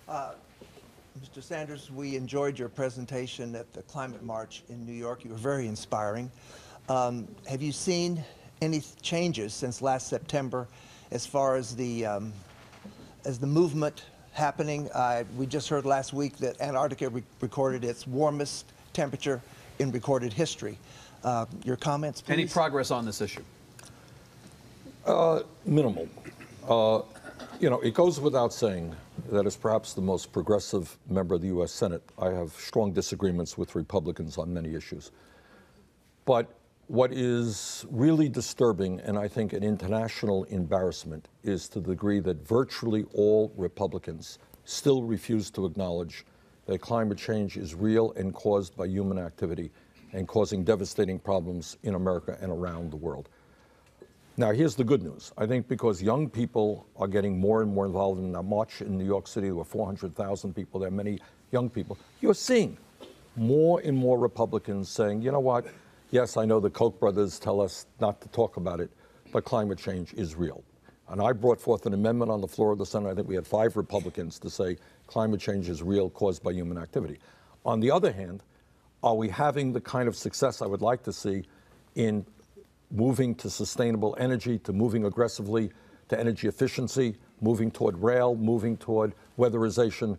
Mr. Sanders, we enjoyed your presentation at the Climate March in New York. You were very inspiring. Have you seen any changes since last September as far as the movement happening? We just heard last week that Antarctica recorded its warmest temperature in recorded history. Your comments, please? Any progress on this issue? Minimal. You know, it goes without saying that as perhaps the most progressive member of the U.S. Senate, I have strong disagreements with Republicans on many issues. But what is really disturbing, and I think an international embarrassment, is to the degree that virtually all Republicans still refuse to acknowledge that climate change is real and caused by human activity and causing devastating problems in America and around the world. Now, here's the good news. I think because young people are getting more and more involved in the march in New York City, there were 400,000 people, there are many young people. You're seeing more and more Republicans saying, you know what, yes, I know the Koch brothers tell us not to talk about it, but climate change is real. And I brought forth an amendment on the floor of the Senate. I think we had 5 Republicans to say climate change is real, caused by human activity. On the other hand, are we having the kind of success I would like to see in moving to sustainable energy, to moving aggressively to energy efficiency, moving toward rail, moving toward weatherization?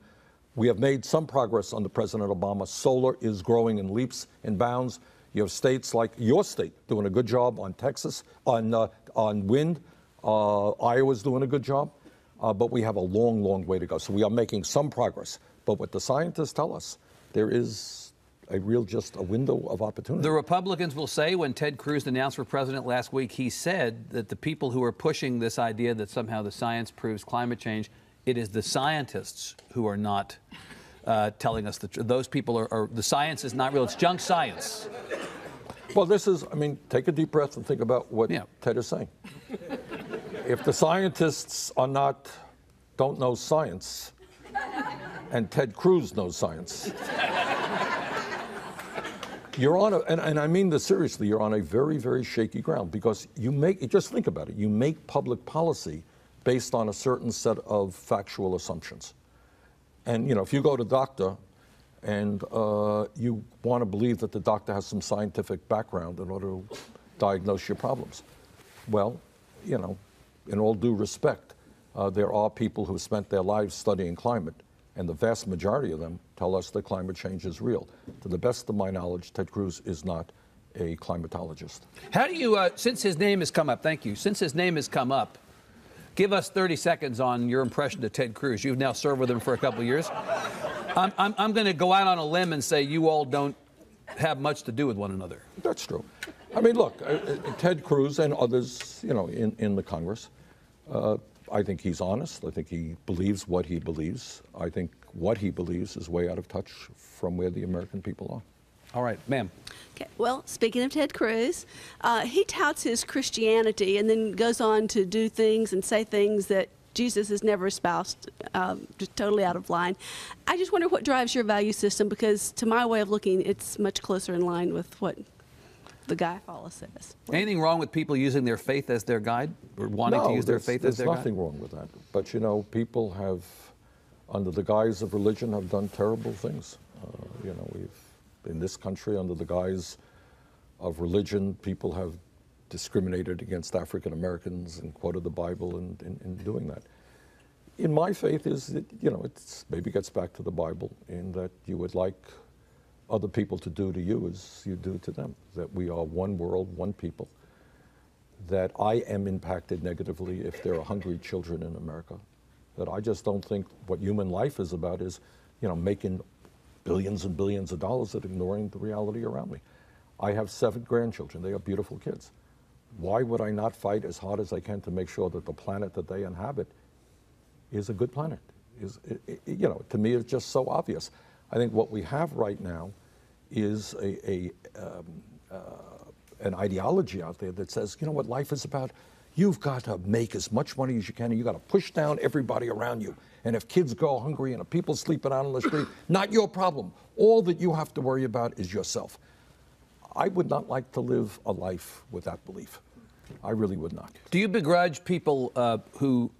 We have made some progress under President Obama. Solar is growing in leaps and bounds. You have states like your state doing a good job on Texas, on wind. Iowa's doing a good job. But we have a long, long way to go. So we are making some progress. But what the scientists tell us, there is just a window of opportunity. The Republicans will say when Ted Cruz announced for president last week, he said that the people who are pushing this idea that somehow the science proves climate change, it is the scientists who are not telling us that those people are the science is not real. It's junk science. Well, this is, I mean, take a deep breath and think about what Ted is saying. If the scientists don't know science, and Ted Cruz knows science, you're on and I mean this seriously, you're on a very, very shaky ground, because just think about it, you make public policy based on a certain set of factual assumptions. And, you know, if you go to a doctor and you want to believe that the doctor has some scientific background in order to diagnose your problems, well, you know, in all due respect, there are people who have spent their lives studying climate, and the vast majority of them tell us that climate change is real. To the best of my knowledge, Ted Cruz is not a climatologist. How do you, since his name has come up, thank you, since his name has come up, give us 30 seconds on your impression of Ted Cruz. You've now served with him for a couple of years. I'm going to go out on a limb and say you all don't have much to do with one another. That's true. I mean, look, Ted Cruz and others, you know, in the Congress, I think he's honest. I think he believes what he believes. I think what he believes is way out of touch from where the American people are. All right, ma'am. Okay. Well, speaking of Ted Cruz, he touts his Christianity and then goes on to do things and say things that Jesus has never espoused, just totally out of line. I just wonder what drives your value system, because to my way of looking, it's much closer in line with what the Guy Fawkes says. Anything wrong with people using their faith as their guide, or wanting to use their faith as their guide? There's nothing wrong with that. But, you know, people have, under the guise of religion, have done terrible things. You know, in this country, under the guise of religion, people have discriminated against African Americans and quoted the Bible in doing that. In my faith is that, you know, it's maybe gets back to the Bible, in that you would like other people to do to you as you do to them, that we are one world, one people, that I am impacted negatively if there are hungry children in America, that I just don't think what human life is about is, you know, making billions and billions of dollars and ignoring the reality around me. I have 7 grandchildren. They are beautiful kids. Why would I not fight as hard as I can to make sure that the planet that they inhabit is a good planet? You know, to me, it's just so obvious. I think what we have right now is an ideology out there that says, you know what life is about? You've got to make as much money as you can, and you've got to push down everybody around you. And if kids go hungry and if people sleeping out on the street, not your problem. All that you have to worry about is yourself. I would not like to live a life with that belief. I really would not. Do you begrudge people who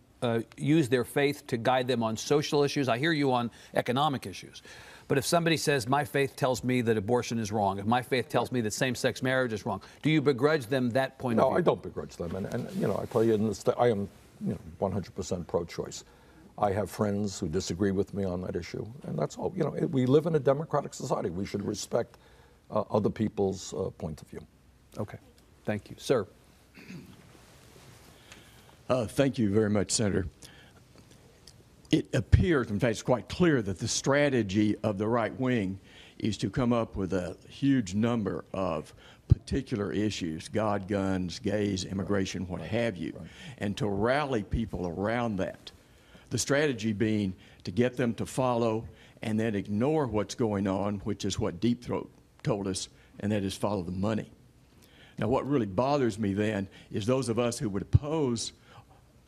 use their faith to guide them on social issues. I hear you on economic issues. But if somebody says, my faith tells me that abortion is wrong, if my faith tells me that same-sex marriage is wrong, do you begrudge them that point of view? No, I don't begrudge them. And you know, I tell you, I am 100% pro-choice. I have friends who disagree with me on that issue, and that's all. You know, we live in a democratic society. We should respect other people's point of view. Okay. Thank you. Sir. Thank you very much, Senator. It appears, in fact, it's quite clear that the strategy of the right wing is to come up with a huge number of particular issues, God, guns, gays, immigration, what have you, and to rally people around that. The strategy being to get them to follow and then ignore what's going on, which is what Deep Throat told us, and that is follow the money. Now, what really bothers me then is those of us who would oppose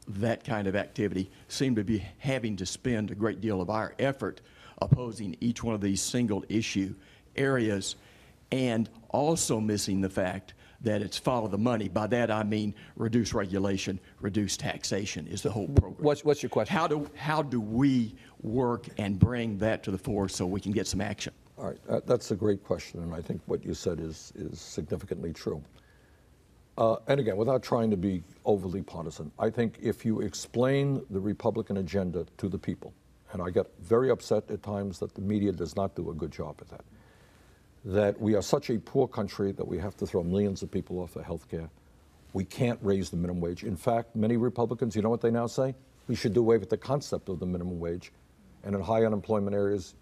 that kind of activity seem to be having to spend a great deal of our effort opposing each one of these single issue areas, and also missing the fact that it's follow the money. By that I mean reduce regulation, reduce taxation is the whole program. What's your question? How do we work and bring that to the fore so we can get some action? All right, that's a great question, and I think what you said is significantly true. And again, without trying to be overly partisan, I think if you explain the Republican agenda to the people, and I get very upset at times that the media does not do a good job at that we are such a poor country that we have to throw millions of people off of health care. We can't raise the minimum wage. In fact, many Republicans, you know what they now say? We should do away with the concept of the minimum wage. And in high unemployment areas,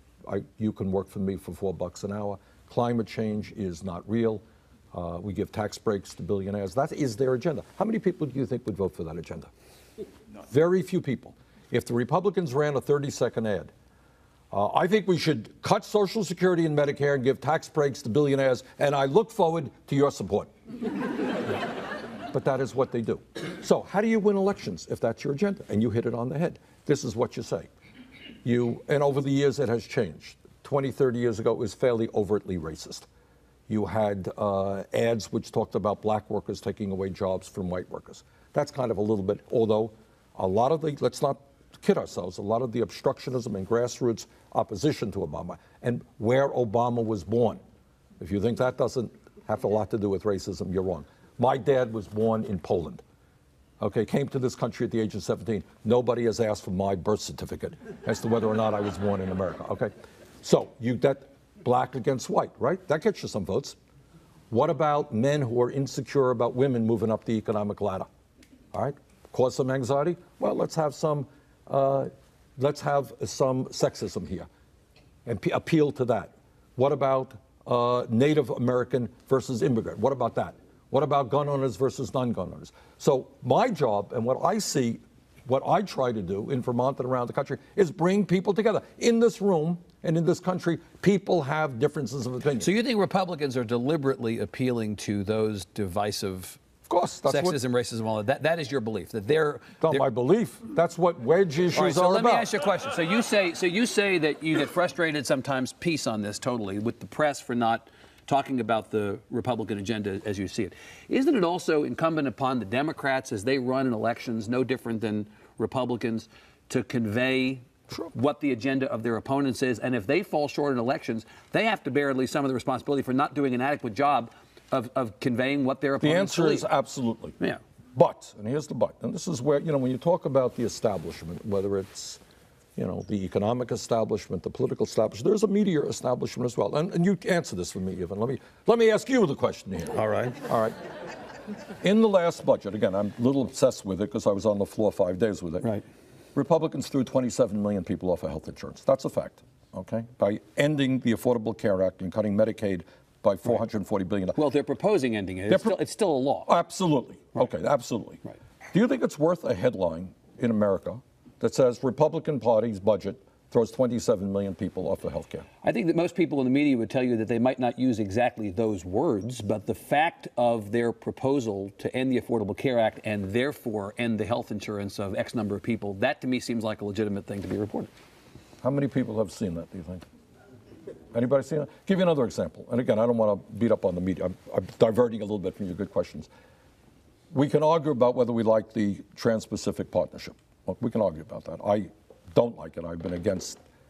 you can work for me for $4 an hour. Climate change is not real. We give tax breaks to billionaires. That is their agenda. How many people do you think would vote for that agenda? Very few people. If the Republicans ran a 30-second ad, I think we should cut Social Security and Medicare and give tax breaks to billionaires, and I look forward to your support. But that is what they do. So how do you win elections if that's your agenda? And you hit it on the head. This is what you say. And over the years it has changed. 20, 30 years ago, it was fairly overtly racist. You had ads which talked about black workers taking away jobs from white workers. That's kind of a little bit, although a lot of the, let's not kid ourselves, a lot of the obstructionism and grassroots opposition to Obama and where Obama was born. If you think that doesn't have a lot to do with racism, you're wrong. My dad was born in Poland. Okay, came to this country at the age of 17. Nobody has asked for my birth certificate as to whether or not I was born in America, okay? So you get black against white, right? That gets you some votes. What about men who are insecure about women moving up the economic ladder? All right, cause some anxiety? Well, let's have some sexism here and appeal to that. What about Native American versus immigrant? What about that? What about gun owners versus non-gun owners? So my job and what I see, what I try to do in Vermont and around the country is bring people together. In this room and in this country, people have differences of opinion. So you think Republicans are deliberately appealing to those divisive, of course, that's sexism, racism, all of that? That is your belief, that they're... Not my belief. That's what wedge issues are about. So let me ask you a question. So you say that you get frustrated sometimes, peace on this totally, with the press for not talking about the Republican agenda as you see it. Isn't it also incumbent upon the Democrats, as they run in elections, no different than Republicans, to convey what the agenda of their opponents is? And if they fall short in elections, they have to bear at least some of the responsibility for not doing an adequate job of conveying what their opponents believe. The answer believe. is absolutely. Yeah. But, and here's the but, and this is where, when you talk about the establishment, whether it's the economic establishment, the political establishment, there's a media establishment as well. And you answer this for me, Evan. Let me ask you the question here. All right. All right. In the last budget, again, I'm a little obsessed with it because I was on the floor 5 days with it. Right. Republicans threw 27 million people off of health insurance. That's a fact, okay? By ending the Affordable Care Act and cutting Medicaid by $440 billion. Well, they're proposing ending it. It's still a law. Absolutely. Right. Okay, absolutely. Right. Do you think it's worth a headline in America that says Republican Party's budget throws 27 million people off of health care? I think that most people in the media would tell you that they might not use exactly those words, but the fact of their proposal to end the Affordable Care Act and therefore end the health insurance of X number of people, that to me seems like a legitimate thing to be reported. How many people have seen that, do you think? Anybody seen that? Give you another example. And again, I don't want to beat up on the media. I'm diverting a little bit from your good questions. We can argue about whether we like the Trans-Pacific Partnership. Well, we can argue about that. I don't like it. I've been against